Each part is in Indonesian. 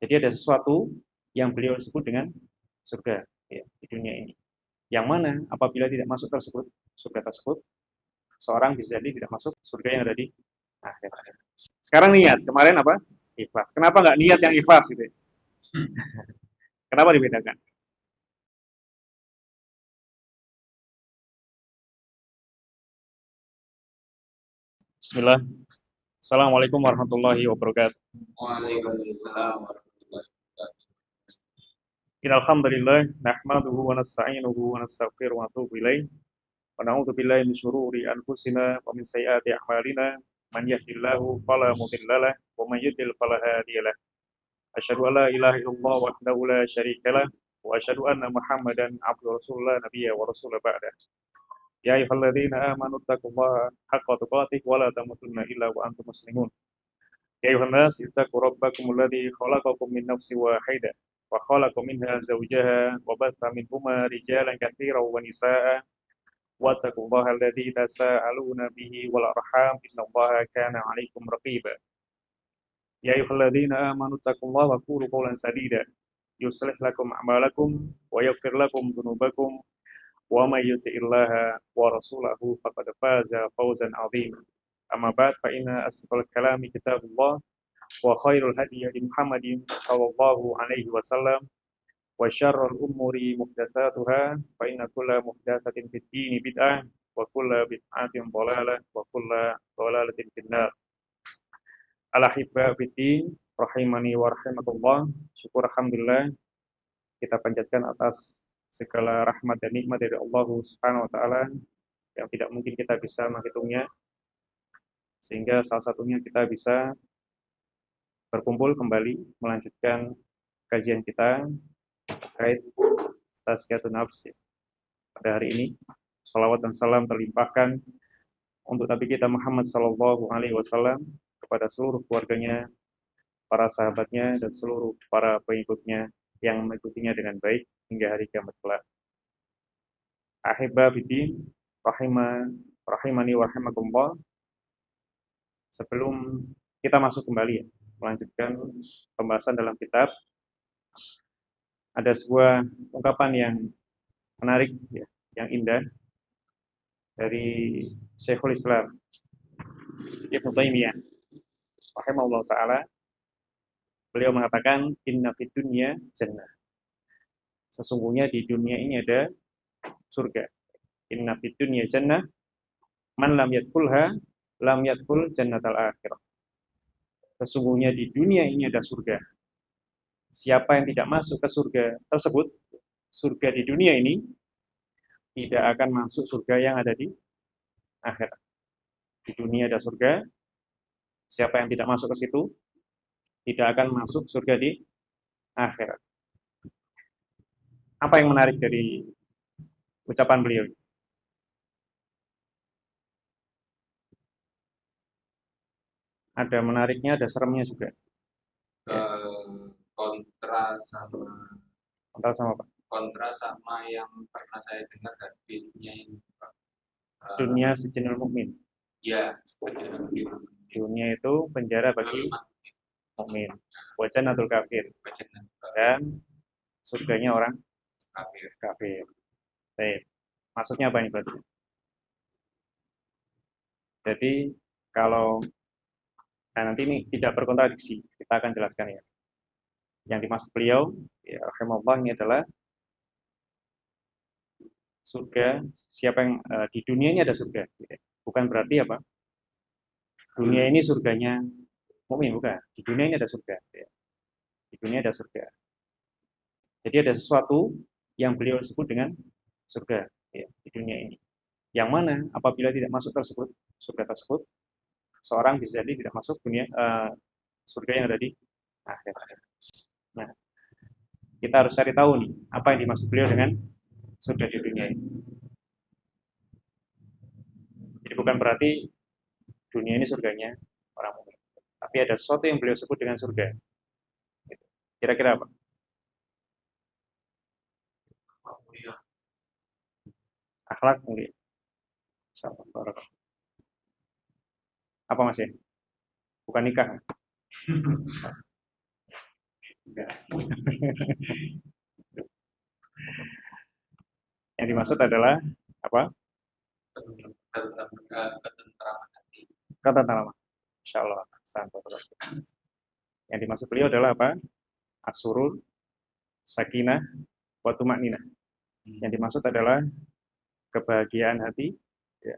Jadi ada sesuatu yang beliau sebut dengan surga ya, di dunia ini. Yang mana apabila tidak masuk tersebut, surga tersebut, seorang bisa jadi tidak masuk surga yang ada di akhirat. Sekarang niat, kemarin apa? Ikhlas. Kenapa nggak niat yang ikhlas gitu? Kenapa dibedakan? Bismillah. Assalamualaikum warahmatullahi wabarakatuh. Waalaikumsalam warahmatullahi wabarakatuh. Innalhamdulillah nahmaduhu wa nasta'inuhu wa nastaghfiruhu wa natubu ilaih. Wa na'udzu billahi min syururi anfusina wa min sayyiati a'malina. Man yahdihillahu fala mudhillalah wa man yudlil fala hadiyalah. Asyhadu an la ilaha illallah wahdahu la syarikalah wa asyhadu anna Muhammadan abduhu rasulullah nabiyya wa rasul ba'da. Ya ayyuhalladzina amanu taqullaha haqqa tuqatih wa la tamutunna illa wa antum muslimun. Ya ayuhan nas ittaqu rabbakum alladzi khalaqakum min nafsin wahidah wa khalaqa minha zawjaha wa batha minhuma rijalan katsiran wa nisaa'a wattaqullaha alladzi tasaaluna bihi wal arham innallaha kana 'alaikum raqiba. Ya ayyuhalladzina amanu taqullaha wa qulu qawlan sadida yuslih lakum a'malakum wa yaghfir lakum dhunubakum wa may yuti'illaha wa rasulahu faqad faza fawzan 'azima. Amma ba'd fa inna asdaqal kalami kitabullah wa khairul hadi hadi Muhammadin sallallahu alaihi wasallam wa syarrul umuri muhdatsatuha fa inna kulla muhdatsatin fid dini bid'ah wa kulla bid'atin dhalalah wa kulla dhalalatin finnar. Al-ahibba fiddin rahimani wa rahimakumullah. Syukur alhamdulillah kita panjatkan atas segala rahmat dan nikmat dari Allah Subhanahu wa taala yang tidak mungkin kita bisa menghitungnya, sehingga salah satunya kita bisa berkumpul kembali melanjutkan kajian kita terkait tazkiyatun nafs pada hari ini. Salawat dan salam terlimpahkan untuk Nabi kita Muhammad sallallahu alaihi wasallam, kepada seluruh keluarganya, para sahabatnya, dan seluruh para pengikutnya yang mengikutinya dengan baik hingga hari kiamat kelak. Ahibba fiddin rahimani wa rahimakumullah. Sebelum kita masuk kembali ya, melanjutkan pembahasan dalam kitab, ada sebuah ungkapan yang menarik ya, yang indah dari Syekhul Islam Ibnu Taimiyah rahimahullah taala. Beliau mengatakan inna fid dunya jannah. Sesungguhnya di dunia ini ada surga. Inna fid dunya jannah man lam yadkhulha lam yadkhul jannatal akhirah. Sesungguhnya di dunia ini ada surga. Siapa yang tidak masuk ke surga tersebut, surga di dunia ini, tidak akan masuk surga yang ada di akhirat. Di dunia ada surga, siapa yang tidak masuk ke situ, tidak akan masuk surga di akhirat. Apa yang menarik dari ucapan beliau? Ada menariknya, ada seremnya juga. Ya, Kontra sama kontra sama apa? kontra sama yang pernah saya dengar hadisnya ini, Pak. Dunia sijinul mukmin. Ya, perjalanan gitu. Dunia itu penjara bagi mukmin. Wajanatul kafir. Perjalanan Dan surganya orang kafir. kafir. Baik. Maksudnya apa ini berarti? Jadi kalau nanti ini tidak berkontradiksi, kita akan jelaskan ya. Yang dimaksud beliau, ya, rahimahullah, ini adalah surga. Siapa yang di dunia ini ada surga, gitu. Bukan berarti apa? Dunia ini surganya mukmin, bukan. Di dunia ini ada surga. Ya. Di dunia ada surga. Jadi ada sesuatu yang beliau sebut dengan surga ya, di dunia ini. Yang mana apabila tidak masuk tersebut, surga tersebut, seorang bisa jadi tidak masuk dunia surga yang ada di akhirat. Nah, kita harus cari tahu nih apa yang dimaksud beliau dengan surga di dunia ini. Jadi bukan berarti dunia ini surganya orang mukmin, tapi ada sesuatu yang beliau sebut dengan surga. Gitu. Kira-kira apa? Akhlak mulia. Apa masih? Bukan nikah. Enggak. Yang dimaksud adalah apa? ketentraman hati. Kata nama. Insya Allah. Yang dimaksud beliau adalah apa? Asurul, sakinah, wa tumakninah. Yang dimaksud adalah kebahagiaan hati, ya,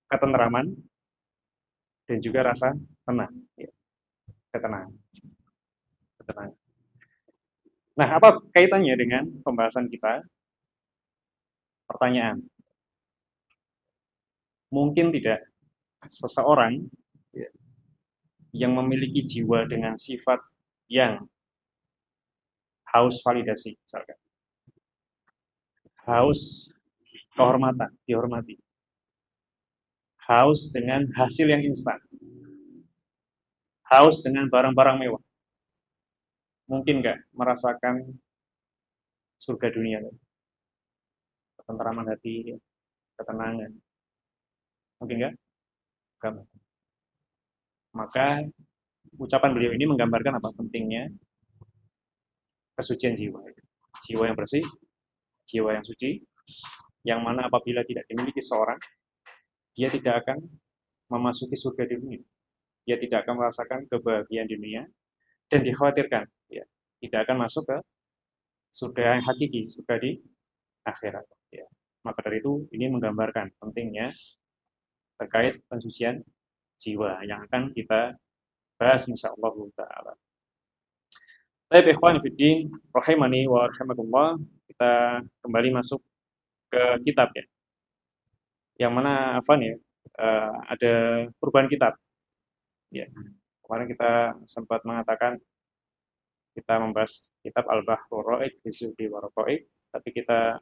ketentraman, dan juga rasa tenang. Ya, ketenangan. Ketenangan. Nah, apa kaitannya dengan pembahasan kita? Pertanyaan. Mungkin tidak seseorang, ya, yang memiliki jiwa dengan sifat yang haus validasi, misalkan. Haus kehormatan, dihormati. Haus dengan hasil yang instan. Haus dengan barang-barang mewah. Mungkin nggak merasakan surga dunia, ketentraman hati, ketenangan. Mungkin nggak? Nggak. Maka ucapan beliau ini menggambarkan apa pentingnya kesucian jiwa. Jiwa yang bersih, jiwa yang suci, yang mana apabila tidak dimiliki seorang, dia tidak akan memasuki surga di dunia. Dia tidak akan merasakan kebahagiaan dunia dan dikhawatirkan, ya, tidak akan masuk ke surga yang hakiki, surga di akhirat. Ya. Maka dari itu ini menggambarkan pentingnya terkait pensucian jiwa yang akan kita bahas insyaallah taala. Baik ikhwan fillah rahimani wa rahimakumullah, kita kembali masuk ke kitab ya. Yang mana apa nih? Ada perubahan kitab. Ya. Kemarin kita sempat mengatakan kita membahas kitab Al-Bahrul Ra'iq fi Sufi wa Raqa'iq, tapi kita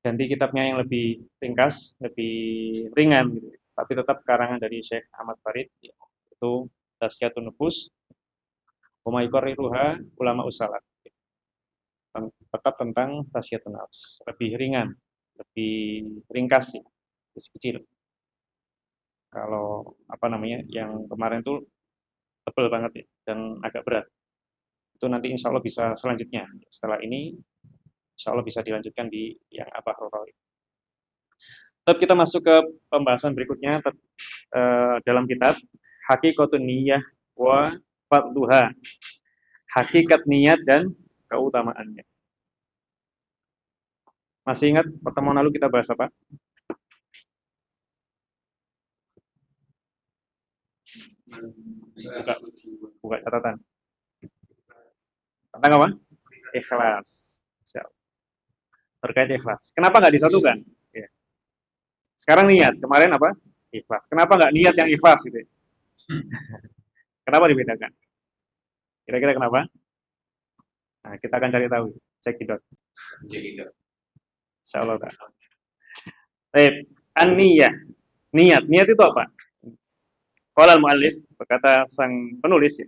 ganti kitabnya yang lebih ringkas, lebih ringan gitu. Tapi tetap karangan dari Syekh Ahmad Farid, ya. Itu Tazkiyatun Nufus wa ma yuqarriruha ulama usalat. Tetap tentang Tazkiyatun Nafs, lebih ringan, lebih ringkas ya, lebih kecil. Kalau apa namanya, yang kemarin tuh tebel banget ya, dan agak berat. Itu nanti insya Allah bisa selanjutnya. Setelah ini, insya Allah bisa dilanjutkan di yang apa Rawi. Tetap kita masuk ke pembahasan berikutnya dalam kitab Hakikatun Niyah wa Fadluha. Hakikat niat dan keutamaannya. Masih ingat pertemuan lalu kita bahas apa? Buka, buka catatan. Tentang apa? Ikhlas. Terkait ikhlas. Kenapa nggak disatukan? Ya. Sekarang niat. Kemarin apa? Ikhlas. Kenapa nggak niat yang ikhlas gitu? Kenapa dibedakan? Kira-kira kenapa? Nah, kita akan cari tahu. Cekidot. Insya Allah. Baik. An-niyah. Niat. Niat itu apa? Qala al-muallif, berkata sang penulis, ya.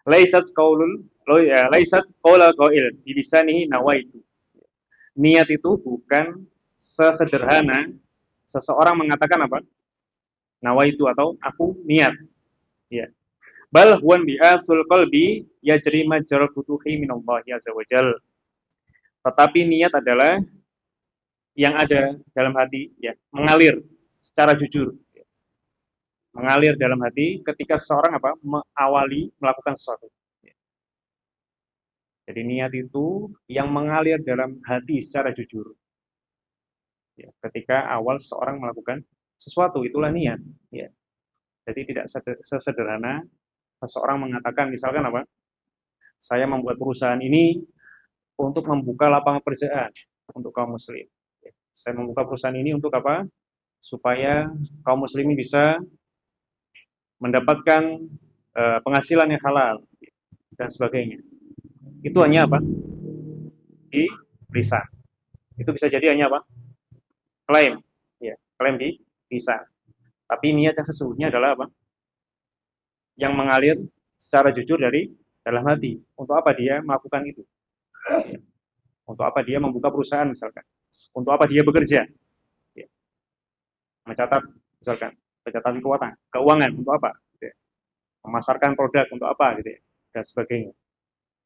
Laisat qaula qail bi lisanihi nawaitu. Niat itu bukan sesederhana seseorang mengatakan apa? Nawaitu atau aku niat. Ya. Bal huwan bi asul qalbi yajri majral futuhi minallahi azza wajal. Tetapi niat adalah yang ada dalam hati, ya, mengalir secara jujur. Mengalir dalam hati ketika seseorang apa? Mengawali melakukan sesuatu. Jadi niat itu yang mengalir dalam hati secara jujur. Ya, ketika awal seorang melakukan sesuatu, itulah niat. Ya. Jadi tidak sesederhana seseorang mengatakan misalkan apa? Saya membuat perusahaan ini untuk membuka lapangan pekerjaan untuk kaum muslim. Ya. Saya membuka perusahaan ini untuk apa? Supaya kaum muslimin bisa mendapatkan penghasilan yang halal dan sebagainya. Itu hanya apa? Di lisan. Itu bisa jadi hanya apa? Klaim, ya, klaim di lisan. Tapi niat yang sesungguhnya adalah apa? Yang mengalir secara jujur dari dalam hati. Untuk apa dia melakukan itu? Ya. Untuk apa dia membuka perusahaan misalkan? Untuk apa dia bekerja? Ya. Mencatat misalkan, pencatatan keuangan untuk apa? Gitu ya. Memasarkan produk untuk apa? Gitu ya. Dan sebagainya.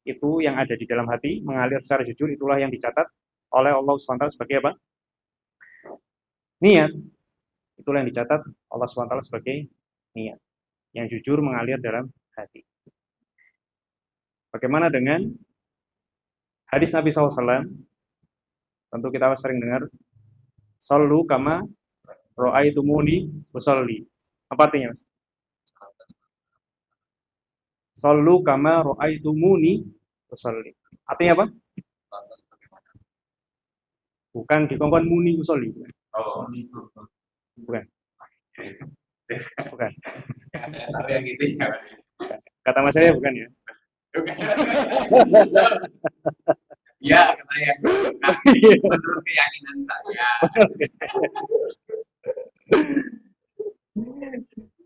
itu yang ada di dalam hati mengalir secara jujur, itulah yang dicatat oleh Allah SWT sebagai apa? Niat. Itulah yang dicatat Allah SWT sebagai niat yang jujur mengalir dalam hati. Bagaimana dengan hadis Nabi SAW? Tentu kita sering dengar, sallu kama ra'aitumuni usolli. Apa artinya, Mas? Sallu kama ra'aitumuni usolli. Artinya apa? Bukan dikongkon muni usolli. Oh, Bukan. Bukan. saya tahu yang gitu ya. Kata Mas saya bukan ya. Ya, kata yang menurut keyakinan saya.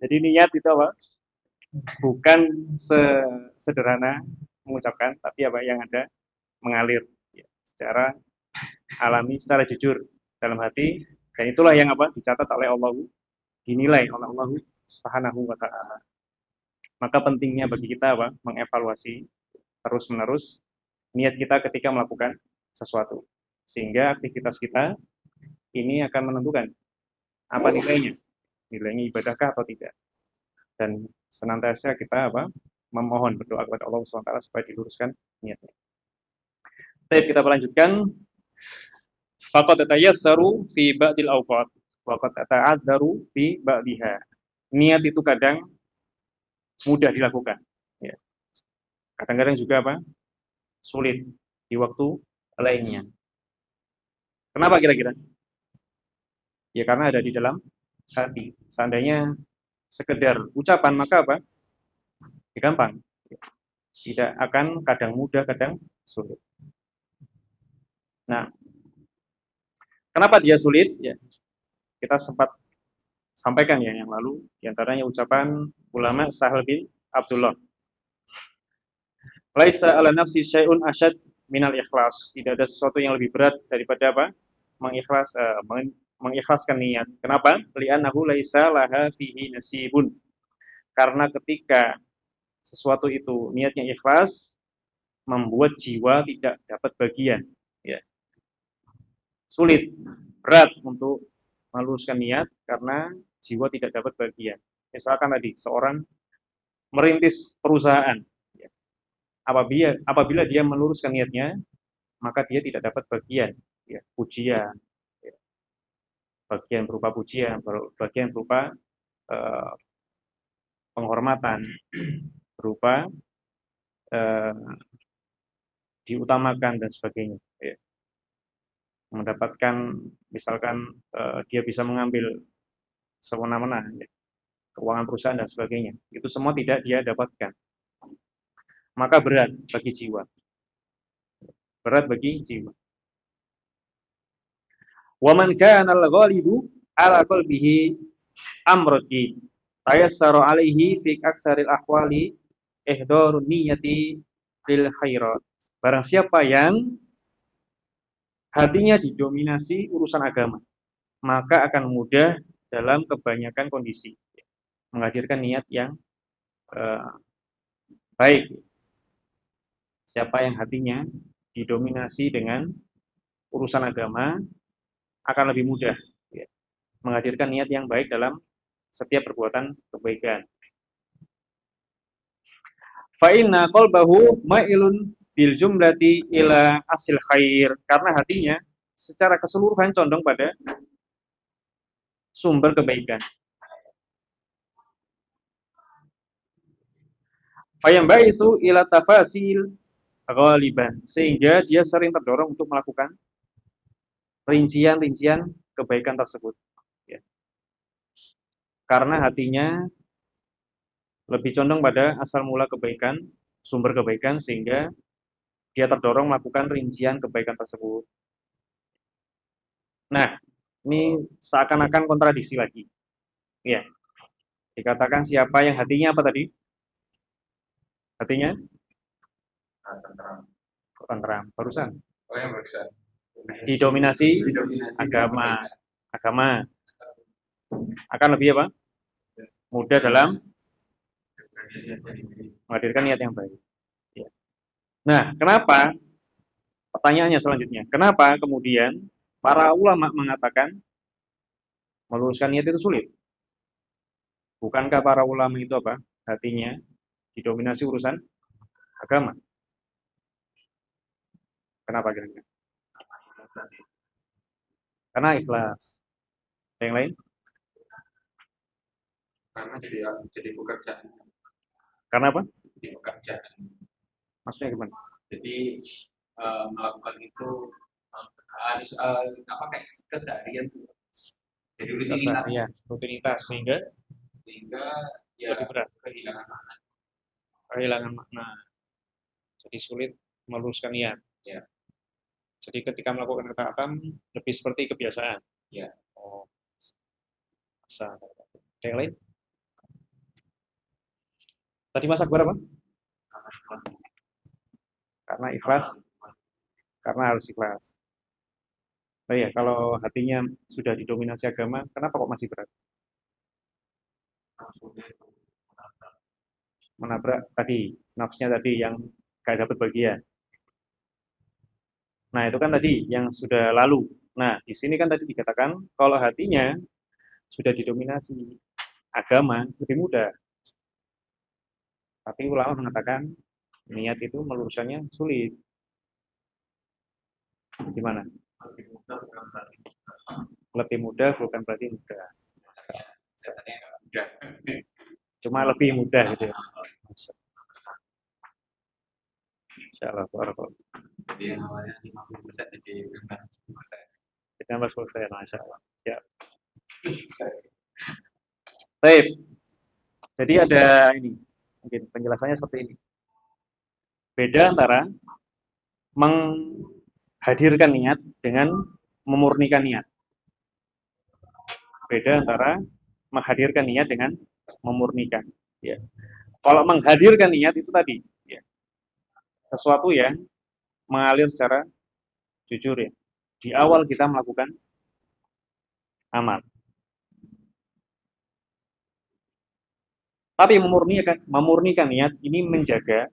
Jadi niat itu apa? Bukan sederhana mengucapkan, tapi apa yang ada mengalir ya, secara alami, secara jujur dalam hati, dan itulah yang apa dicatat oleh Allah, dinilai oleh Allah Subhanahu wa taala. Maka pentingnya bagi kita apa? Mengevaluasi terus-menerus niat kita ketika melakukan sesuatu. Sehingga aktivitas kita ini akan menentukan apa nilainya. Nilainya ibadahkah atau tidak. Dan senantiasa kita apa? Memohon, berdoa kepada Allah SWT supaya diluruskan niatnya. Baik, kita melanjutkan. Faqad tayassaru fi ba'dil awqat wa qad ta'adzaru fi ba'diha. Niat itu kadang mudah dilakukan, ya. Kadang-kadang juga apa? Sulit di waktu lainnya. Kenapa kira-kira? Ya karena ada di dalam hati. Seandainya sekedar ucapan maka apa? Ya, gampang. Tidak akan kadang mudah, kadang sulit. Nah, kenapa dia sulit? Ya, kita sempat sampaikan ya yang lalu, diantaranya ucapan ulama Sahal bin Abdullah. Laisa ala nafsi syai'un asyad minal ikhlas. Tidak ada sesuatu yang lebih berat daripada apa? Mengikhlaskan niat. Kenapa? Li'annahu laisa laha fihi nasibun. Karena ketika sesuatu itu niatnya ikhlas, membuat jiwa tidak dapat bagian. Ya. Sulit, berat untuk meluruskan niat karena jiwa tidak dapat bagian. Misalkan tadi seorang merintis perusahaan, ya. Apabila dia meluruskan niatnya, maka dia tidak dapat bagian, ya, pujian, ya. Bagian berupa pujian, bagian berupa eh, penghormatan, berupa diutamakan dan sebagainya. Ya. Mendapatkan, misalkan dia bisa mengambil semena-mena, ya, keuangan perusahaan dan sebagainya. Itu semua tidak dia dapatkan. Maka berat bagi jiwa. Berat bagi jiwa. Wa man kana al-ghalibu ala qalbihi amrati tayassaru alaihi fi aksaril ahwali ihdarun niyati lil khairat. Barang siapa yang hatinya didominasi urusan agama, maka akan mudah dalam kebanyakan kondisi menghadirkan niat yang baik. Siapa yang hatinya didominasi dengan urusan agama akan lebih mudah, ya, menghadirkan niat yang baik dalam setiap perbuatan kebaikan. Fa inna qalbahu ma'ilun bil jumlati ila asil khair, karena hatinya secara keseluruhan condong pada sumber kebaikan. Fayambaisu ila tafasil ghaliban, sehingga dia sering terdorong untuk melakukan rincian-rincian kebaikan tersebut, ya. Karena hatinya lebih condong pada asal mula kebaikan, sumber kebaikan, sehingga dia terdorong melakukan rincian kebaikan tersebut. Nah, ini seakan-akan kontradiksi lagi. Ya, dikatakan siapa yang hatinya apa tadi? Hatinya tentram. Barusan. Oh yang barusan. Didominasi agama. Agama akan lebih apa? Mudah dalam menghadirkan niat yang baik. Ya. Nah, kenapa? Pertanyaannya selanjutnya, kenapa kemudian para ulama mengatakan meluruskan niat itu sulit? Bukankah para ulama itu apa? Hatinya didominasi urusan agama. Kenapa kira-kira? Karena ikhlas. Yang lain? Karena jadi pekerjaan, Karena apa? jadi pekerjaan. Maksudnya gimana? Jadi melakukan itu harus apa kayak keseharian tuh. Jadi rutinitas Keseharian, rutinitas sehingga sehingga ya lebih berat, kehilangan makna. kehilangan makna. Jadi sulit meluruskan niat. Ya, Jadi ketika melakukan ketaatan lebih seperti kebiasaan. ya. Oh, masa. Ada yang lain? Tadi Mas Akbar apa? Karena ikhlas, karena harus ikhlas. Oh iya, kalau hatinya sudah didominasi agama, kenapa kok masih berat? Menabrak tadi, nafsunya tadi yang gak dapat bagian. Nah, itu kan tadi yang sudah lalu. Nah, di sini kan tadi dikatakan kalau hatinya sudah didominasi agama lebih mudah. Tapi ulama mengatakan niat itu meluruskannya sulit. Gimana? Lebih mudah bukan berarti mudah. Biasanya nggak mudah. Cuma lebih mudah gitu ya. Insyaallah. Jadi yang awalnya 50% jadi 15%. Kita bahas selesai, Masya Allah. Ya. Baik. Jadi ada ini, mungkin penjelasannya seperti ini. Beda antara menghadirkan niat dengan memurnikan niat. Beda antara menghadirkan niat dengan memurnikan. Ya. Kalau menghadirkan niat itu tadi, ya, sesuatu yang mengalir secara jujur ya. Di awal kita melakukan amal. Tapi memurnikan niat ini menjaga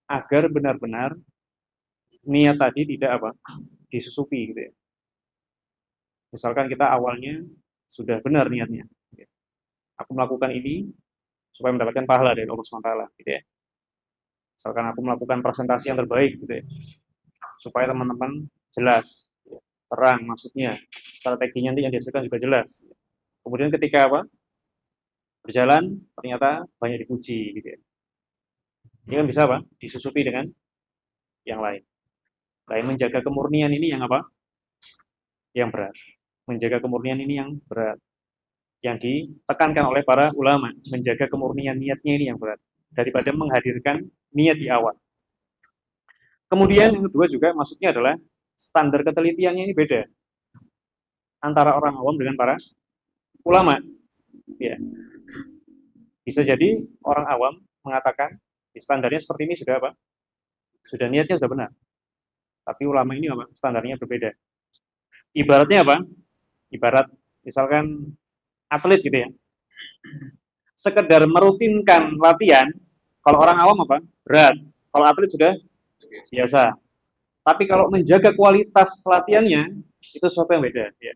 agar benar-benar niat tadi tidak apa disusupi gitu ya. Misalkan kita awalnya sudah benar niatnya, ya. Aku melakukan ini supaya mendapatkan pahala dari Allah SWT, gitu ya. Misalkan aku melakukan presentasi yang terbaik, gitu ya, supaya teman-teman jelas, ya, terang maksudnya, strateginya nanti yang dihasilkan juga jelas. Kemudian ketika apa berjalan ternyata banyak dipuji, gitu ya. Ini kan bisa apa disusupi dengan yang lain. Lain menjaga kemurnian ini yang apa? Yang berat. Menjaga kemurnian ini yang berat. Yang ditekankan oleh para ulama, menjaga kemurnian niatnya ini yang berat daripada menghadirkan niat di awal. Kemudian yang kedua juga maksudnya adalah standar ketelitiannya ini beda antara orang awam dengan para ulama. Ya, bisa jadi orang awam mengatakan standarnya seperti ini sudah apa? Sudah niatnya sudah benar. Tapi ulama ini apa? Standarnya berbeda. Ibaratnya apa? Ibarat misalkan atlet gitu ya. Sekedar merutinkan latihan, kalau orang awam apa? Berat. Kalau atlet sudah biasa. Tapi kalau menjaga kualitas latihannya itu sesuatu yang beda ya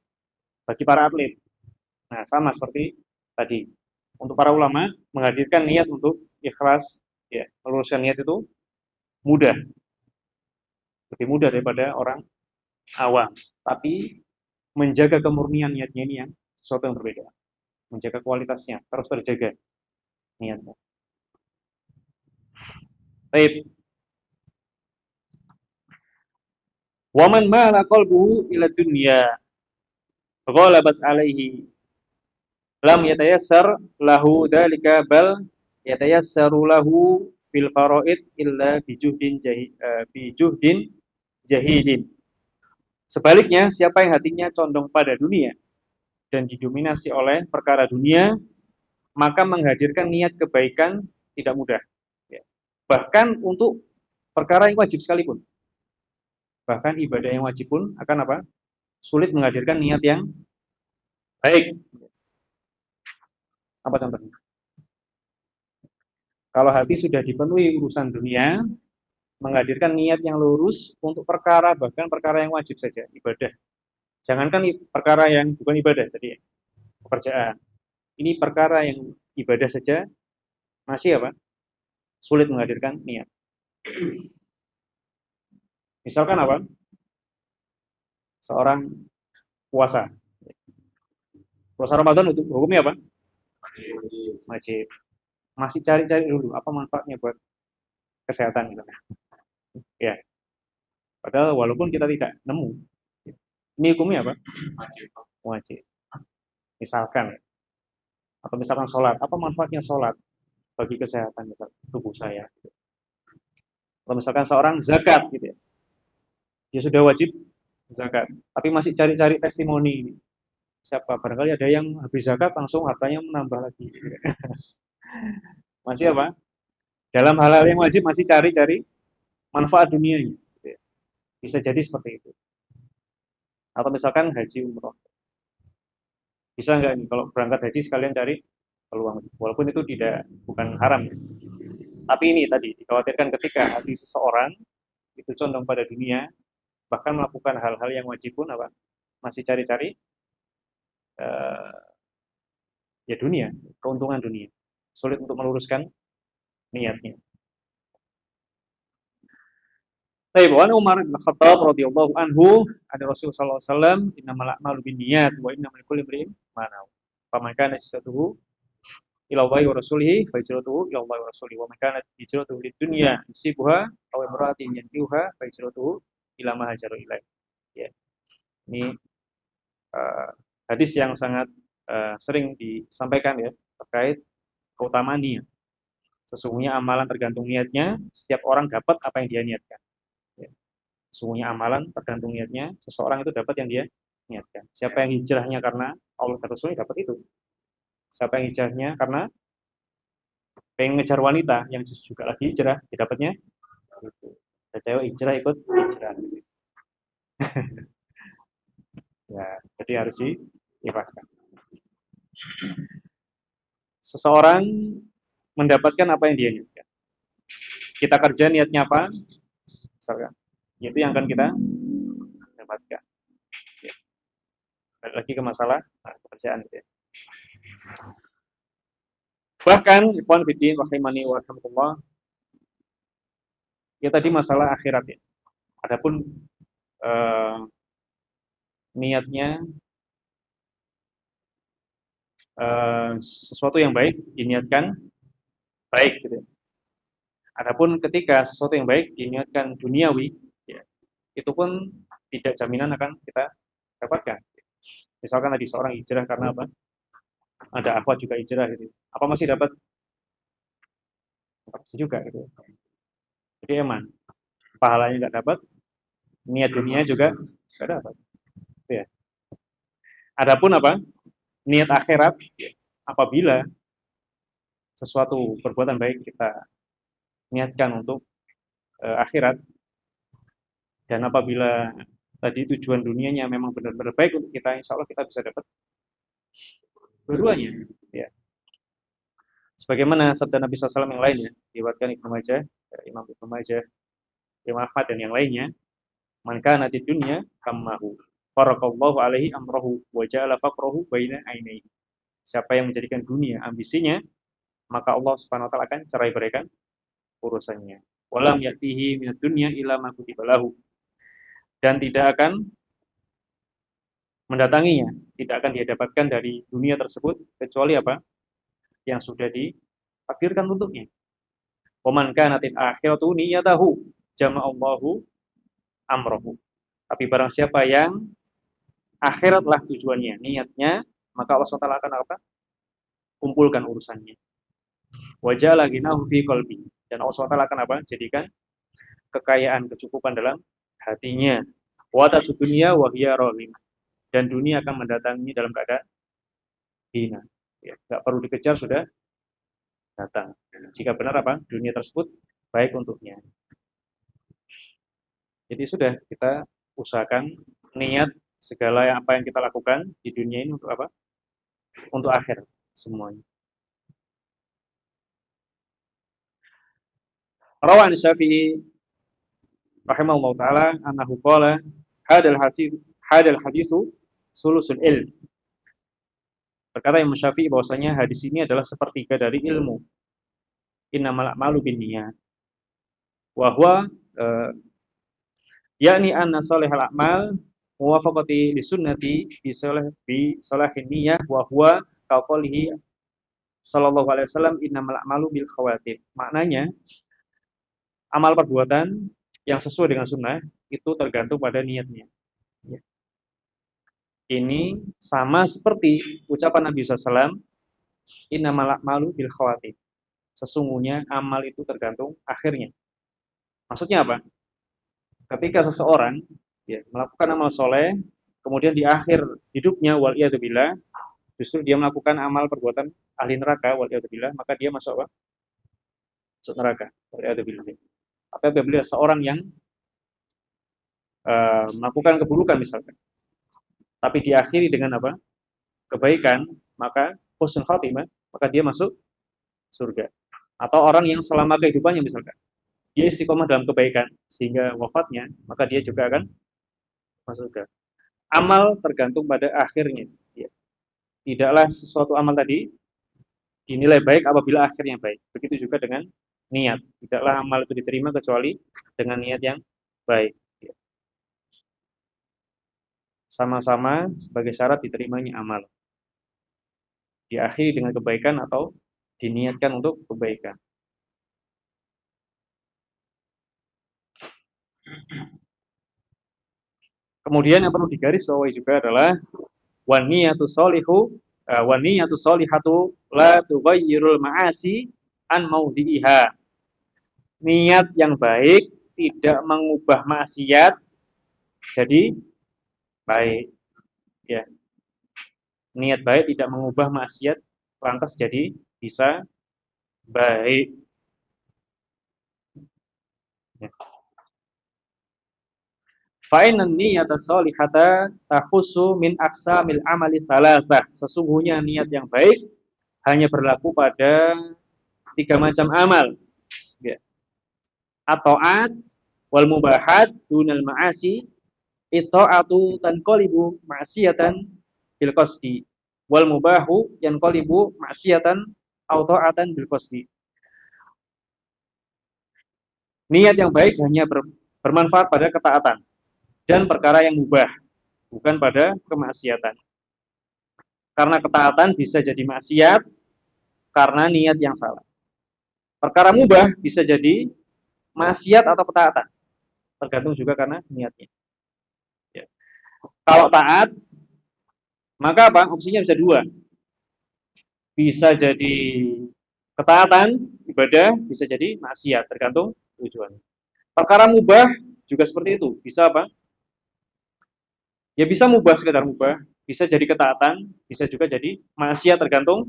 bagi para atlet. Nah, sama seperti tadi. Untuk para ulama menghadirkan niat untuk ikhlas ya, meluruskan niat itu mudah, lebih mudah daripada orang awam. Tapi menjaga kemurnian niatnya ini yang sesuatu yang berbeda. Menjaga kualitasnya terus terjaga niatnya. Baik. Waman mala qalbuhu ila dunya ghalabat alaihi lam yatayassar lahu dalika bal yatayassaru lahu fil faraid illa bijuhdin jahidin. Sebaliknya, siapa yang hatinya condong pada dunia dan didominasi oleh perkara dunia, maka menghadirkan niat kebaikan tidak mudah. Ya. Bahkan untuk perkara yang wajib sekalipun. Bahkan ibadah yang wajib pun akan apa? Sulit menghadirkan niat yang baik. Apa contohnya? Kalau hati sudah dipenuhi urusan dunia, Menghadirkan niat yang lurus untuk perkara, bahkan perkara yang wajib saja, ibadah. Jangankan perkara yang bukan ibadah tadi, pekerjaan. Ini perkara yang ibadah saja masih apa? Sulit menghadirkan niat. Misalkan apa? Seorang puasa. Puasa Ramadan untuk hukumnya apa? Wajib. Masih cari-cari dulu apa manfaatnya buat kesehatan gitu. Ya, padahal walaupun kita tidak nemu, ini hukumnya apa? Wajib. Misalkan, atau misalkan sholat, apa manfaatnya sholat bagi kesehatan misal, tubuh saya? Atau misalkan seorang zakat, gitu ya, dia sudah wajib zakat, tapi masih cari-cari testimoni. Siapa? Barangkali ada yang habis zakat langsung hartanya menambah lagi. Gitu ya. Masih apa? Dalam hal-hal yang wajib masih cari-cari manfaat dunianya. Gitu ya. Bisa jadi seperti itu. Atau misalkan haji umroh. Bisa nggak nih kalau berangkat haji sekalian cari peluang? Walaupun itu tidak bukan haram. Tapi ini tadi dikhawatirkan ketika hati seseorang itu condong pada dunia, bahkan melakukan hal-hal yang wajib pun apa? Masih cari-cari eh, ya dunia, keuntungan dunia. Sulit untuk meluruskan niatnya. Baik, wa Umar bin Khattab radhiyallahu anhu, ada Rasulullah sallallahu alaihi wasallam, innamal a'malu binniyat wa innamal likulli imrin ma nawa. Faman kana hijratuhu ila Allahi wa rasulihi fa hijratuhu ila Allahi wa rasulihi wa man kanat hijratuhu lid dunya yusibuha aw imra'atin yankihuha fa hijratuhu ila ma hajara ilaih. Ya. Ini uh, hadis yang sangat sering disampaikan ya terkait keutamaan niat. Sesungguhnya amalan tergantung niatnya, setiap orang dapat apa yang dia niatkan. Ya. Sesungguhnya amalan tergantung niatnya, seseorang itu dapat yang dia niatkan. Siapa yang hijrahnya karena Allah dan Rasulnya dapat itu. Siapa yang hijrahnya karena pengen ngejar wanita yang juga lagi hijrah, ya dapatnya itu. Ada cewek hijrah ikut hijrah. Ya, jadi harus diikhlaskan. Seseorang mendapatkan apa yang dia niatkan. Kita kerja niatnya apa? Misalkan, itu yang akan kita dapatkan. Ya. Balik lagi ke masalah pekerjaan gitu ya. Bahkan ikhwan fiddin rahimani wa rahmatullah, ya tadi masalah akhirat ya. Adapun eh, niatnya sesuatu yang baik diniatkan baik gitu ya. Adapun ketika sesuatu yang baik diniatkan duniawi, ya, itu pun tidak jaminan akan kita dapatkan. Misalkan tadi seorang hijrah karena apa? Ada akhwat juga hijrah gitu. Apa masih dapat? Masih juga gitu. Jadi eman, pahalanya nggak dapat, niat dunia juga nggak dapat. Gitu ya. Adapun apa? Niat akhirat, ya, apabila sesuatu perbuatan baik kita niatkan untuk akhirat, dan apabila tadi tujuan dunianya memang benar-benar baik untuk kita, insya Allah kita bisa dapat dua-duanya. Ya. Sebagaimana sabda Nabi SAW yang lainnya, diriwayatkan Ibnu Majah, Imam Ibnu Majah, Imam Ahmad dan yang lainnya, man kana di dunya kammahu farakallahu alaihi amrahu wa ja'ala faqrahu baina ainaihi. Siapa yang menjadikan dunia ambisinya, maka Allah Subhanahu wa taala akan cerai beraikan urusannya. Walam yatihi minad dunya illa ma kutiba lahu. Dan tidak akan mendatanginya, tidak akan dia dapatkan dari dunia tersebut kecuali apa? Yang sudah ditakdirkan untuknya. Waman kanatil akhiratu niyatahu jama'allahu amrohu. Tapi barang siapa yang akhiratlah tujuannya, niatnya, maka Allah SWT akan apa? Kumpulkan urusannya. Wajah lagi nahu fi qalbi. Dan Allah SWT akan apa? Jadikan kekayaan, kecukupan dalam hatinya. Wa dunia wa hiya rahim. Dan dunia akan mendatangi dalam keadaan hina. Ya, nggak perlu dikejar, sudah datang. Jika benar apa? Dunia tersebut baik untuknya. Jadi sudah kita usahakan niat segala apa yang kita lakukan di dunia ini untuk apa? Untuk akhir semuanya. Rawan Syafi'i rahimahullahu taala annahu qala hadal hadisu sulusul ilm. Berkata Imam Syafi'i bahwasanya hadis ini adalah sepertiga dari ilmu. Innamal a'malu binniyat. Wa huwa yakni anna salihal a'mal muwafaqati li sunnati bi salahin niyyah wa huwa kaqalihi sallallahu alaihi wasallam innamal a'malu bil khawatim. Maknanya amal perbuatan yang sesuai dengan sunnah itu tergantung pada niatnya. Ya. Ini sama seperti ucapan Nabi SAW, innamal a'malu bil khawatim. Sesungguhnya amal itu tergantung akhirnya. Maksudnya apa? Ketika seseorang melakukan amal soleh, kemudian di akhir hidupnya waliyadzubillah, justru dia melakukan amal perbuatan ahli neraka waliyadzubillah, maka dia masuk apa? Masuk neraka waliyadzubillah. Apabila seorang yang melakukan keburukan misalkan, tapi diakhiri dengan apa? Kebaikan, maka husnul khatimah, maka dia masuk surga. Atau orang yang selama kehidupannya misalkan, dia istiqomah dalam kebaikan sehingga wafatnya, maka dia juga akan masuk surga. Amal tergantung pada akhirnya. Ya. Tidaklah sesuatu amal tadi dinilai baik apabila akhirnya baik. Begitu juga dengan niat. Tidaklah amal itu diterima kecuali dengan niat yang baik. Ya. Sama-sama sebagai syarat diterimanya amal. Diakhiri dengan kebaikan atau diniatkan untuk kebaikan. Kemudian yang perlu digarisbawahi juga adalah waniyatu solihatu la tughayyirul ma'asi an maudhi'iha. Niat yang baik tidak mengubah maksiat jadi baik. Ya. Niat baik tidak mengubah maksiat lantas jadi bisa baik. Ya. Fa'inan niyata sholihata takhusu min aqsamil amali salasah. Sesungguhnya niat yang baik hanya berlaku pada 3 macam amal. Ya. At-ta'at wal mubahat dunal ma'asi, at-ta'atu tanqalibu ma'siyatan bil qasdi wal mubahu yanqalibu ma'siyatan aw ta'atan bil qasdi. Niat yang baik hanya bermanfaat pada ketaatan dan perkara yang mubah, bukan pada kemaksiatan. Karena ketaatan bisa jadi maksiat karena niat yang salah. Perkara mubah bisa jadi maksiat atau ketaatan, tergantung juga karena niatnya. Ya. Kalau taat, maka apa? Opsinya bisa 2. Bisa jadi ketaatan, ibadah, bisa jadi maksiat, tergantung tujuan. Perkara mubah juga seperti itu, bisa apa? Ya bisa mubah, sekedar mubah, bisa jadi ketaatan, bisa juga jadi maksiat, tergantung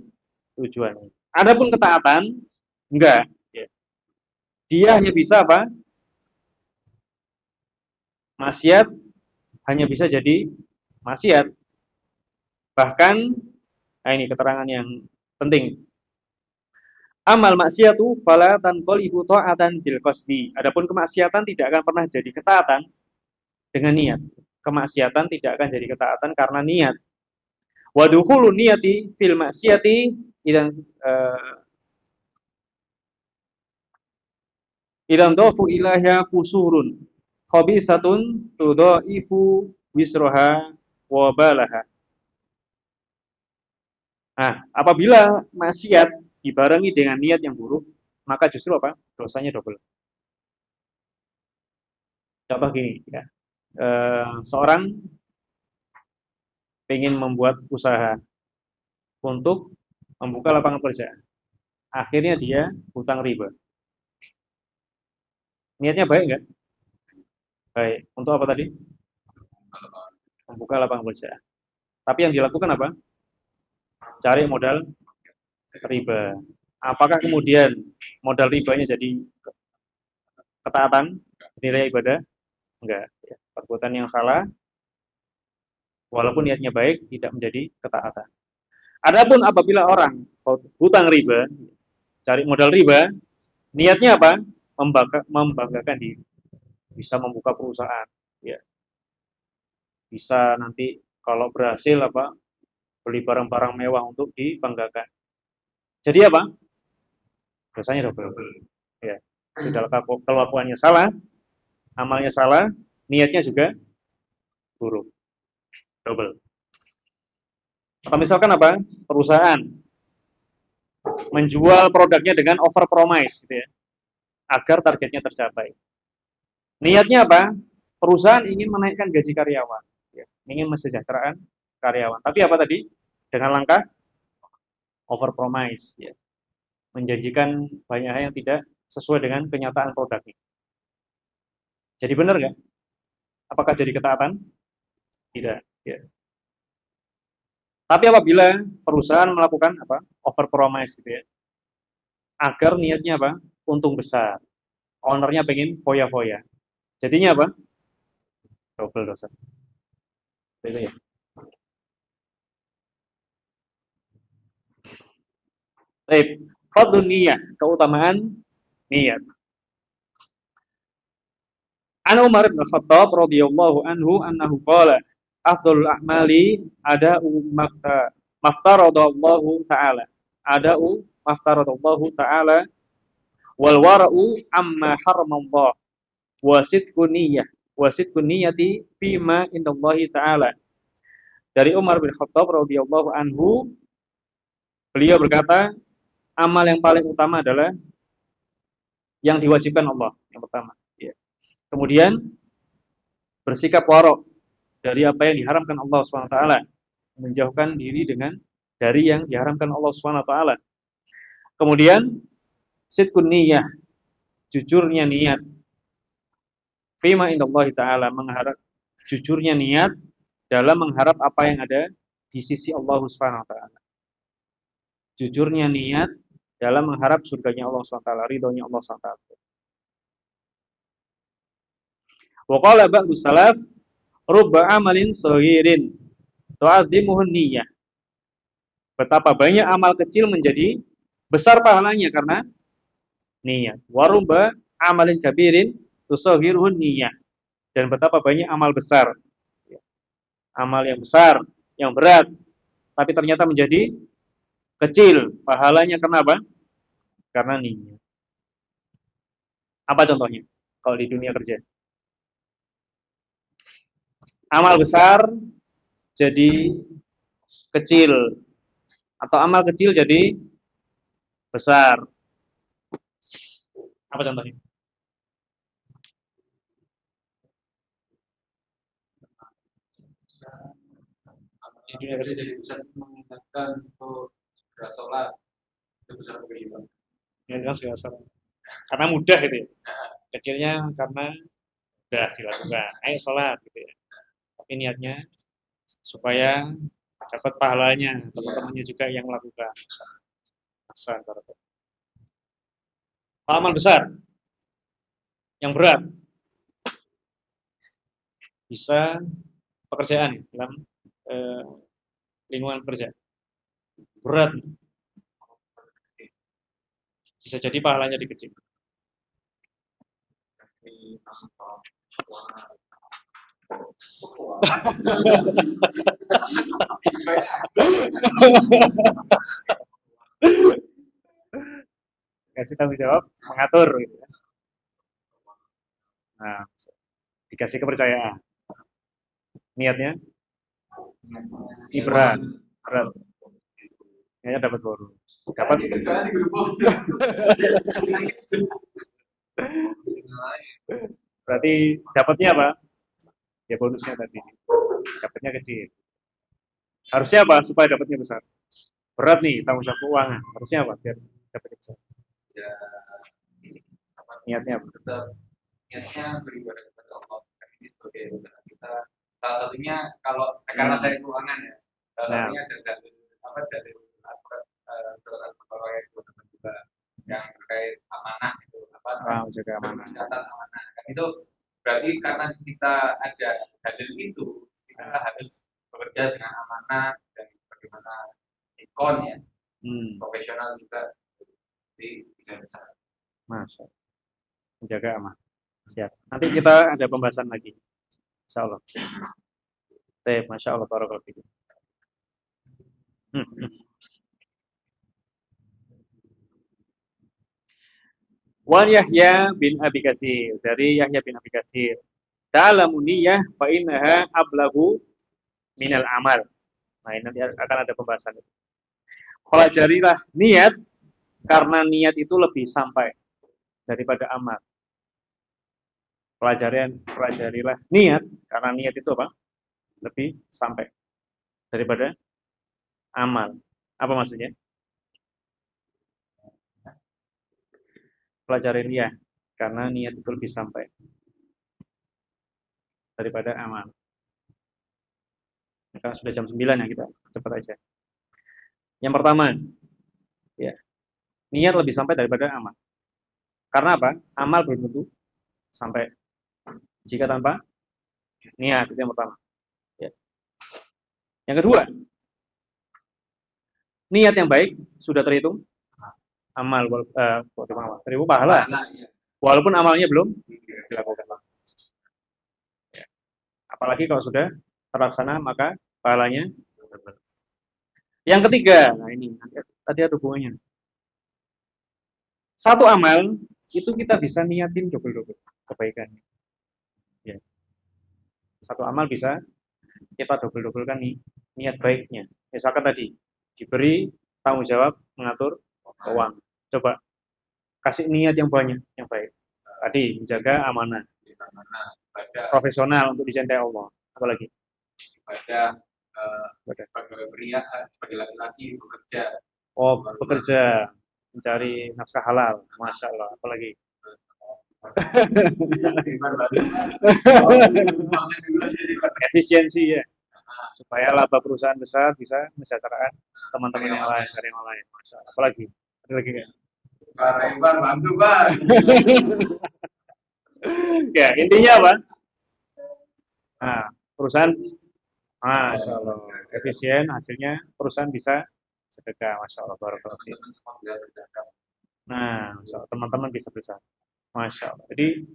tujuannya. Adapun ketaatan, enggak. Ya. Dia hanya bisa apa? Maksiat, hanya bisa jadi maksiat. Bahkan, nah ini keterangan yang penting. Amal maksiatu fala tanqalibu ta'atan bil qasdi. Adapun kemaksiatan tidak akan pernah jadi ketaatan dengan niat. Kemaksiatan tidak akan jadi ketaatan karena niat. Wa dukhulun niyati fil maksiati idan dofu ilahya kusurun khabisatun tudaifu wisroha wa balaha. Nah, apabila maksiat dibarengi dengan niat yang buruk, maka justru apa? Dosanya double. Contoh gini, ya. Seorang ingin membuat usaha untuk membuka lapangan pekerjaan. Akhirnya dia hutang riba. Niatnya baik enggak? Baik. Untuk apa tadi? Membuka lapangan pekerjaan. Tapi yang dilakukan apa? Cari modal riba. Apakah kemudian modal ribanya jadi ketaatan, nilai ibadah? Enggak. Perbuatan yang salah, walaupun niatnya baik, tidak menjadi ketaatan. Adapun apabila orang hutang riba, cari modal riba, niatnya apa? Membanggakan diri. bisa membuka perusahaan, ya, bisa nanti kalau berhasil apa beli barang-barang mewah untuk dibanggakan. Jadi apa? Dosanya double. Ya, sudah kelakuannya salah, amalnya salah, niatnya juga buruk, double. Atau misalkan apa? Perusahaan menjual produknya dengan over promise, gitu ya, agar targetnya tercapai. Niatnya apa? Perusahaan ingin menaikkan gaji karyawan, ya, ingin mesejahterakan karyawan. Tapi apa tadi? Dengan langkah over promise, ya, menjanjikan banyak hal yang tidak sesuai dengan kenyataan produknya. Jadi benar nggak? Apakah jadi ketaatan? Tidak. Ya. Tapi apabila perusahaan melakukan apa? Over promise, gitu ya, agar niatnya apa? Untung besar. Ownernya pengen foya-foya. Jadinya apa? Double dosa. Itu ya. Baik. Fadlun niyah, keutamaan niat. An Umar bin Khattab radhiyallahu anhu annahu qala afdhalul a'mali ada'u maftaradallahu ta'ala. Ada'u maftaradallahu ta'ala wal wara'u amma haramallah wa sidqun niyyah wa sidqun niyyati fima indallahi ta'ala. Dari Umar bin Khattab radhiyallahu anhu, beliau berkata, amal yang paling utama adalah yang diwajibkan Allah, yang pertama. Ya. Kemudian bersikap warok dari apa yang diharamkan Allah SWT, menjauhkan diri dari yang diharamkan Allah SWT. Kemudian sidqun niyyah, jujurnya niat, fima indallahi ta'ala, mengharap jujurnya niat dalam mengharap apa yang ada di sisi Allah SWT. Jujurnya niat dalam mengharap surganya Allah SWT, ridhonya Allah SWT. Wa qala ba'du salaf, rubba amalin saghirin tu'azzimuhun niyyah. Betapa banyak amal kecil menjadi besar pahalanya karena niat. Wa rubba amalin kabirin tusaghiruhun niyyah. Dan betapa banyak amal besar, amal yang besar, yang berat, tapi ternyata menjadi kecil pahalanya. Kenapa? Karena niat. Apa contohnya? Kalau di dunia kerja, amal besar jadi kecil, atau amal kecil jadi besar. Apa contohnya? Di dunia kerja. Jadi bisa mengingatkan untuk segera sholat itu besar beriman. Ya, kan segala salah. Karena mudah gitu ya. Kecilnya karena mudah dilakukan. Ayo sholat gitu ya. Tapi niatnya supaya dapat pahalanya, teman-temannya juga yang melakukan. Masa, amal besar yang berat bisa pekerjaan dalam eh, lingkungan kerja berat, bisa jadi pahalanya dikecil. Kasih tanggung jawab, mengatur gitu. Nah, dikasih kepercayaan. Niatnya ibrah, berat. Niatnya dapat bonus. Dapat. Berarti dapatnya apa? Ya bonusnya tadi. Dapatnya kecil. Harusnya apa supaya dapatnya besar? Berat nih tanggung jawab keuangan. Harusnya apa biar dapatnya besar? Ya, Niatnya apa? tetap niatnya beribadah kepada Allah. Ini sebagai usaha kita. Salah satunya kalau karena saya keuangan ya, salah satunya dari surat Al-Baqarah yang juga yang terkait amanah itu jaga amanah. Catat amanah. Kan itu berarti karena kita ada dalil itu, kita harus bekerja dengan amanah dan bagaimana ikon ya, profesional juga di bisa besar. Masya, menjaga amanah. Siap. Nanti kita ada pembahasan lagi. Insyaallah. Baik, Masya Allah, barakallahu fikum. Hmm, hmm. Wan Yahya bin Abi Katsir, dari Yahya bin Abi Katsir. Ta'lamu niyyah fa innaha ablagu minal amal. Nah, ini nanti akan ada pembahasan. Pelajarilah niat karena niat itu lebih sampai daripada amal. Pelajarilah niat karena niat itu apa? Lebih sampai daripada amal. Apa maksudnya? Pelajari niat karena niat itu lebih sampai daripada amal. Maka sudah jam 9 ya, kita cepat aja. Yang pertama, ya, niat lebih sampai daripada amal. Karena apa? Amal belum tentu sampai jika tanpa niat, itu yang pertama. Ya. Yang kedua, niat yang baik sudah terhitung amal, terhitung pahala, walaupun amalnya belum dilakukan. Ya. Apalagi kalau sudah terlaksana, maka pahalanya. Yang ketiga, nah ini tadi ada hubungannya. Satu amal itu kita bisa niatin double-double kebaikannya. Ya. Satu amal bisa kita double-doublekan nih niat baiknya. Misalkan tadi diberi tanggung jawab mengatur keuangan. Coba kasih niat yang banyak, yang baik. Tadi menjaga amanah, profesional untuk dicintai Allah. Apalagi Pada sebagai pria, sebagai laki-laki bekerja. Oh, bekerja mencari nafkah halal, masya Allah. Apalagi efisiensi ya, supaya laba perusahaan besar bisa mesejahterakan teman-teman yang lain, karyawan lain. Masya Allah. Apalagi ada lagi kan? Pak Rebar bantu Pak. Ya intinya apa? Nah, perusahaan, masya Allah, efisien, hasilnya perusahaan bisa sedekah, masya Allah, barakallahu fiik. Nah, masya Allah, teman-teman bisa berusaha, masya Allah. Jadi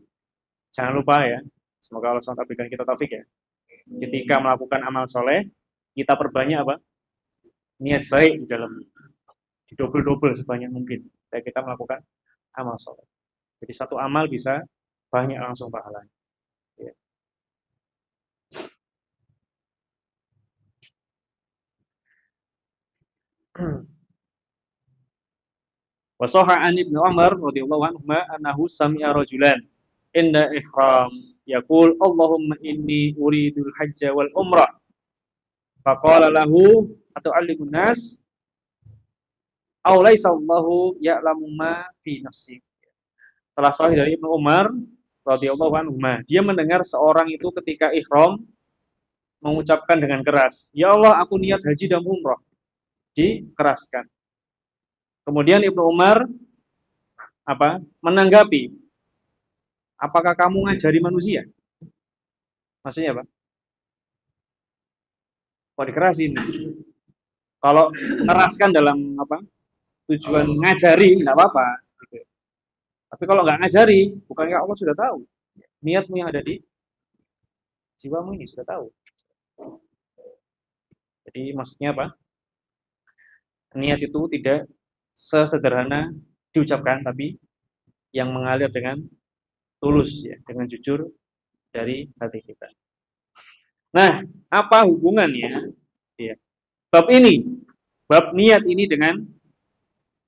jangan lupa ya, semoga Allah SWT berikan kita taufik ya. Ketika melakukan amal soleh, kita perbanyak apa? Niat baik di dalamnya, didobel-dobel sebanyak mungkin. Ketika kita melakukan amal soleh. Jadi satu amal bisa banyak langsung pahalanya. Ya. Wasoha an ibnu Umar radhiyallahu anhu annahu sami'a rajulan inda ihram yaqul Allahumma inni uridul hajja wal umrah. Faqala lahu atu'allimun nas aw laisa Allahu ya'lamu ma fi nafsi. Telah sahih dari Ibnu Umar radhiyallahu anhu, dia mendengar seorang itu ketika ihram mengucapkan dengan keras, "Ya Allah, aku niat haji dan umrah." Dikeraskan. Kemudian Ibnu Umar menanggapi, apakah kamu ngajari manusia? Maksudnya apa? Kok dikerasin? Kalau keraskan dalam tujuan ngajari nggak apa-apa. Gitu. Tapi kalau nggak ngajari, bukankah Allah sudah tahu niatmu yang ada di jiwamu ini sudah tahu. Jadi maksudnya apa? Niat itu tidak sesederhana diucapkan, tapi yang mengalir dengan tulus ya, dengan jujur dari hati kita. Nah, apa hubungannya ya, bab niat ini dengan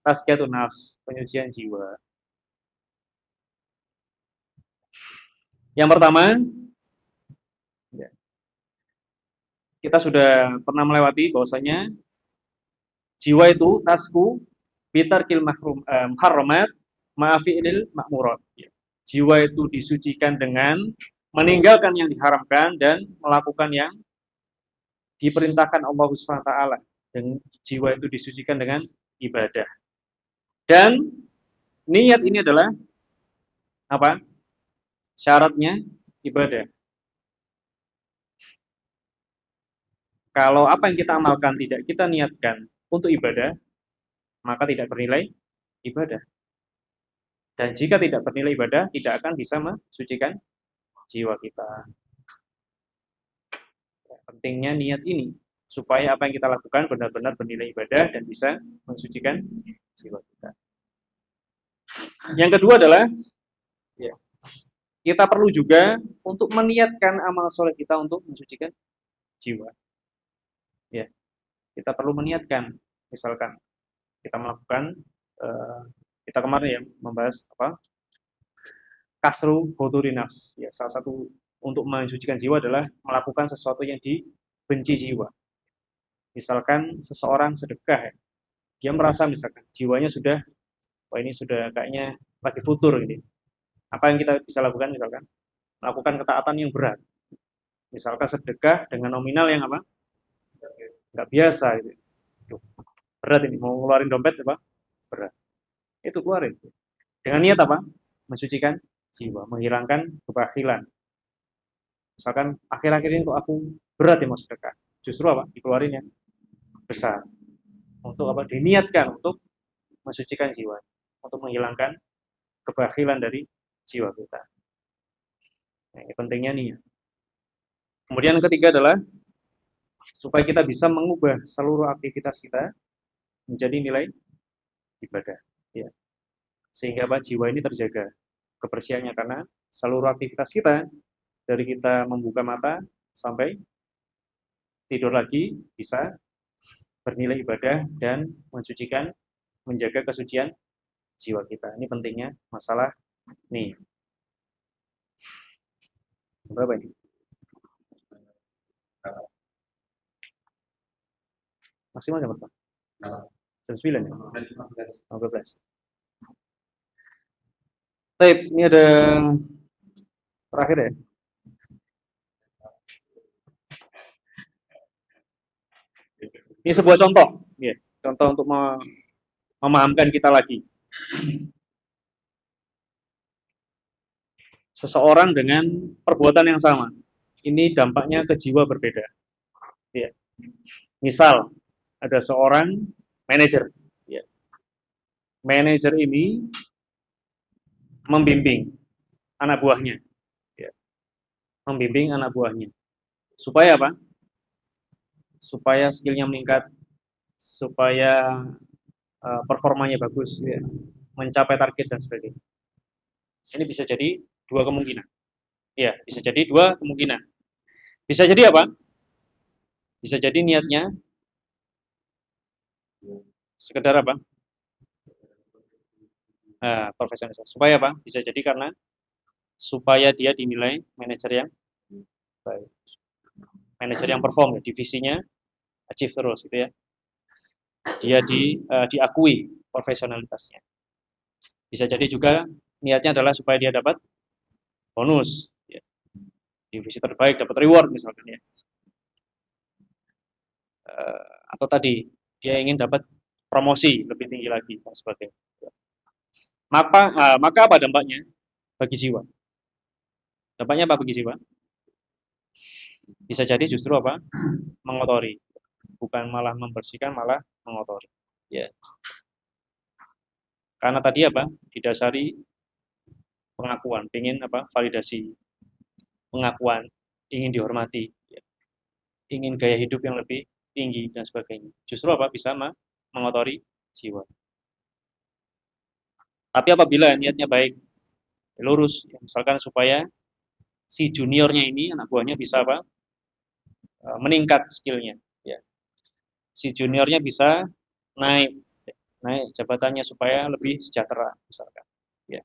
tazkiyatun nafs, penyucian jiwa? Yang pertama, ya, kita sudah pernah melewati bahwasanya jiwa itu tasku bitarkil muharramat ma'afi'il ma'murat. Jiwa itu disucikan dengan meninggalkan yang diharamkan dan melakukan yang diperintahkan Allah Subhanahu wa taala. Dan jiwa itu disucikan dengan ibadah. Dan niat ini adalah apa? Syaratnya ibadah. Kalau apa yang kita amalkan tidak kita niatkan untuk ibadah, maka tidak bernilai ibadah. Dan jika tidak bernilai ibadah, tidak akan bisa mensucikan jiwa kita. Pentingnya niat ini, supaya apa yang kita lakukan benar-benar bernilai ibadah dan bisa mensucikan jiwa kita. Yang kedua adalah, ya, kita perlu juga untuk meniatkan amal soleh kita untuk mensucikan jiwa. Ya, kita perlu meniatkan. Misalkan kita melakukan, kita kemarin ya membahas apa? Kasru huduri nafs. Ya, salah satu untuk mensucikan jiwa adalah melakukan sesuatu yang dibenci jiwa. Misalkan seseorang sedekah, ya, dia merasa misalkan jiwanya sudah, wah ini sudah kayaknya lagi futur ini. Apa yang kita bisa lakukan misalkan? Melakukan ketaatan yang berat. Misalkan sedekah dengan nominal yang apa? Nggak biasa gitu. Duh, berat ini, mau ngeluarin dompet apa? Berat. Itu keluarin. Dengan niat apa? Mensucikan jiwa, menghilangkan kebakhilan. Misalkan akhir-akhir ini kok aku berat ya mau sedekah. Justru apa? Dikeluarin yang besar. Untuk apa? Diniatkan untuk mensucikan jiwa, untuk menghilangkan kebakhilan dari jiwa kita. Nah, ini pentingnya niat. Kemudian yang ketiga adalah supaya kita bisa mengubah seluruh aktivitas kita menjadi nilai ibadah. Ya. Sehingga apa? Jiwa ini terjaga kebersihannya karena seluruh aktivitas kita dari kita membuka mata sampai tidur lagi bisa bernilai ibadah dan mensucikan, menjaga kesucian jiwa kita. Ini pentingnya masalah nih. Berapa ini? Maksimal jam berapa? Jam 9 ya? 15. Baik, ini ada terakhir ya. Ini sebuah contoh, ya, contoh untuk memahamkan kita lagi. Seseorang dengan perbuatan yang sama, ini dampaknya ke jiwa berbeda. Ya. Misal ada seorang manajer, ya. Manajer ini membimbing anak buahnya, ya. Membimbing anak buahnya, supaya apa? Supaya skillnya meningkat, supaya performanya bagus, ya. Mencapai target dan sebagainya. Ini bisa jadi dua kemungkinan. Ya, bisa jadi dua kemungkinan. Bisa jadi apa? Bisa jadi niatnya sekedar apa? Profesional. Supaya apa? Bisa jadi karena supaya dia dinilai manajer yang baik, manajer yang perform, ya, divisinya achieve terus, gitu ya. Dia diakui profesionalitasnya. Bisa jadi juga niatnya adalah supaya dia dapat bonus, ya. Divisi terbaik dapat reward misalkan ya. Atau tadi dia ingin dapat promosi lebih tinggi lagi dan sebagainya. Maka apa dampaknya bagi jiwa? Dampaknya apa bagi jiwa? Bisa jadi justru apa? Mengotori. Bukan malah membersihkan, malah mengotori. Ya. Karena tadi apa? Didasari pengakuan, ingin apa? Validasi, pengakuan, ingin dihormati, ya. Ingin gaya hidup yang lebih tinggi dan sebagainya. Justru apa? Bisa mengotori jiwa. Tapi apabila niatnya baik, lurus, ya, misalkan supaya si juniornya ini, anak buahnya bisa apa? Meningkat skillnya, ya. Si juniornya bisa naik jabatannya supaya lebih sejahtera, misalkan, ya.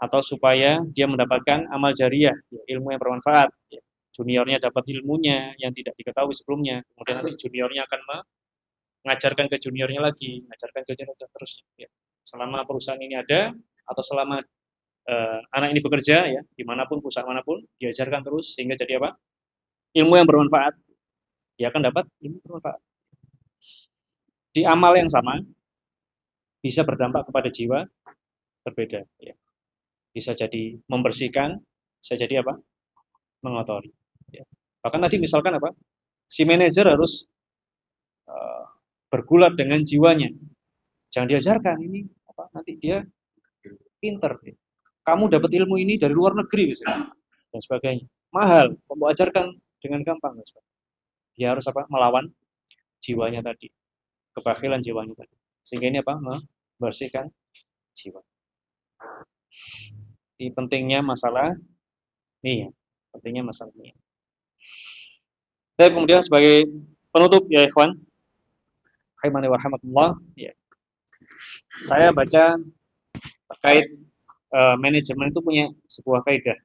Atau supaya dia mendapatkan amal jariah, ya, ilmu yang bermanfaat, ya. Juniornya dapat ilmunya yang tidak diketahui sebelumnya, kemudian nanti juniornya akan mengajarkan ke juniornya lagi, mengajarkan ke juniornya terus, ya. Selama perusahaan ini ada atau selama anak ini bekerja, ya, dimanapun perusahaan manapun diajarkan terus sehingga jadi apa? Ilmu yang bermanfaat. Dia akan dapat ilmu bermanfaat. Di amal yang sama bisa berdampak kepada jiwa berbeda, ya. Bisa jadi membersihkan, bisa jadi apa? Mengotori, ya. Bahkan tadi misalkan apa? Si manajer harus bergulat dengan jiwanya. Jangan diajarkan ini apa? Nanti dia pinter. Kamu dapat ilmu ini dari luar negeri misalnya, dan sebagainya. Mahal, kamu ajarkan dengan gampang. Dan sebagainya. Dia harus apa? Melawan jiwanya tadi, kebakhilan jiwanya tadi. Sehingga ini apa? Membersihkan jiwa. Ini pentingnya masalah ini ya, pentingnya masalah ini. Dan kemudian sebagai penutup ya ikhwan, rahimani wa rahmatullah, ya. Saya baca terkait manajemen itu punya sebuah kaidah.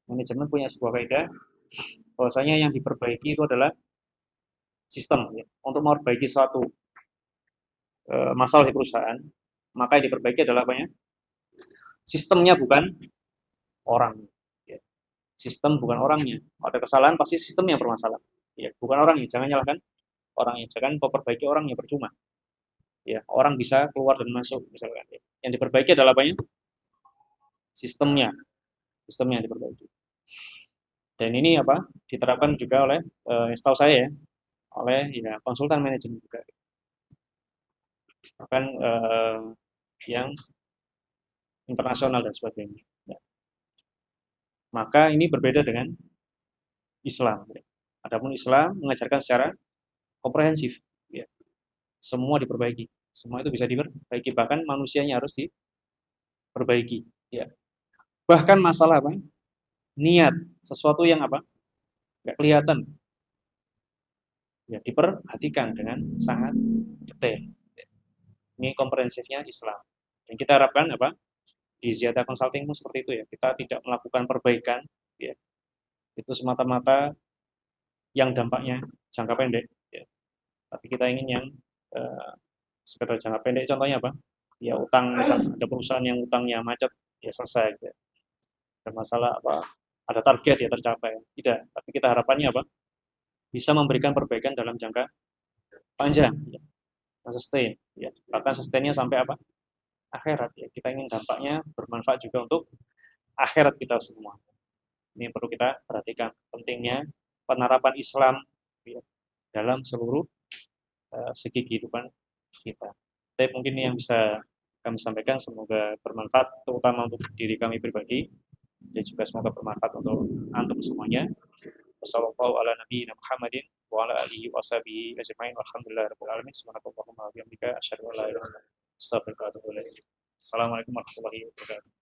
Manajemen punya sebuah kaidah bahwasanya yang diperbaiki itu adalah sistem ya. Untuk memperbaiki suatu masalah di perusahaan, maka yang diperbaiki adalah apa ya? Sistemnya bukan orang. Ya. Sistem bukan orangnya. Ada kesalahan pasti sistemnya bermasalah. Ya, bukan orangnya. Jangan nyalahkan orangnya. Jangan memperbaiki orangnya percuma. Ya, orang bisa keluar dan masuk misalkan. Ya. Yang diperbaiki adalah apa ya? Sistemnya. Sistemnya yang diperbaiki. Dan ini apa? Diterapkan juga oleh setahu saya ya, oleh ya konsultan manajemen juga. Bahkan yang internasional dan sebagainya. Ya. Maka ini berbeda dengan Islam. Ya. Adapun Islam mengajarkan secara komprehensif. Ya. Semua diperbaiki. Semua itu bisa diperbaiki. Bahkan manusianya harus diperbaiki. Ya. Bahkan masalah apa? Niat. Sesuatu yang apa? Nggak kelihatan. Ya, diperhatikan dengan sangat detail. Ya. Ini komprehensifnya Islam. Dan kita harapkan apa? Di Ziyadah Consulting pun seperti itu ya. Kita tidak melakukan perbaikan. Ya. Itu semata-mata yang dampaknya jangka pendek. Ya. Tapi kita ingin yang sekedar jangka pendek. Contohnya apa? Ya utang, misalnya ada perusahaan yang utangnya macet, ya selesai. Ya. Ada masalah apa? Ada target ya tercapai. Tidak. Tapi kita harapannya apa? Bisa memberikan perbaikan dalam jangka panjang. Ya. Sustain. Ya. Bahkan sustainnya sampai apa? Akhirat. Ya. Kita ingin dampaknya bermanfaat juga untuk akhirat kita semua. Ini yang perlu kita perhatikan. Pentingnya penerapan Islam ya, dalam seluruh segi kehidupan kita. Tapi mungkin ini yang bisa kami sampaikan, semoga bermanfaat terutama untuk diri kami pribadi dan juga semoga bermanfaat untuk antum semuanya. Wassallallahu ala nabiyina Muhammadin wa ala alihi washabihi ajmain walhamdulillahirabbil alamin. Subhanakallahumma wa bihamdika asyhadu an la ilaha illa anta astaghfiruka wa atubu ilaik. Assalamualaikum warahmatullahi wabarakatuh.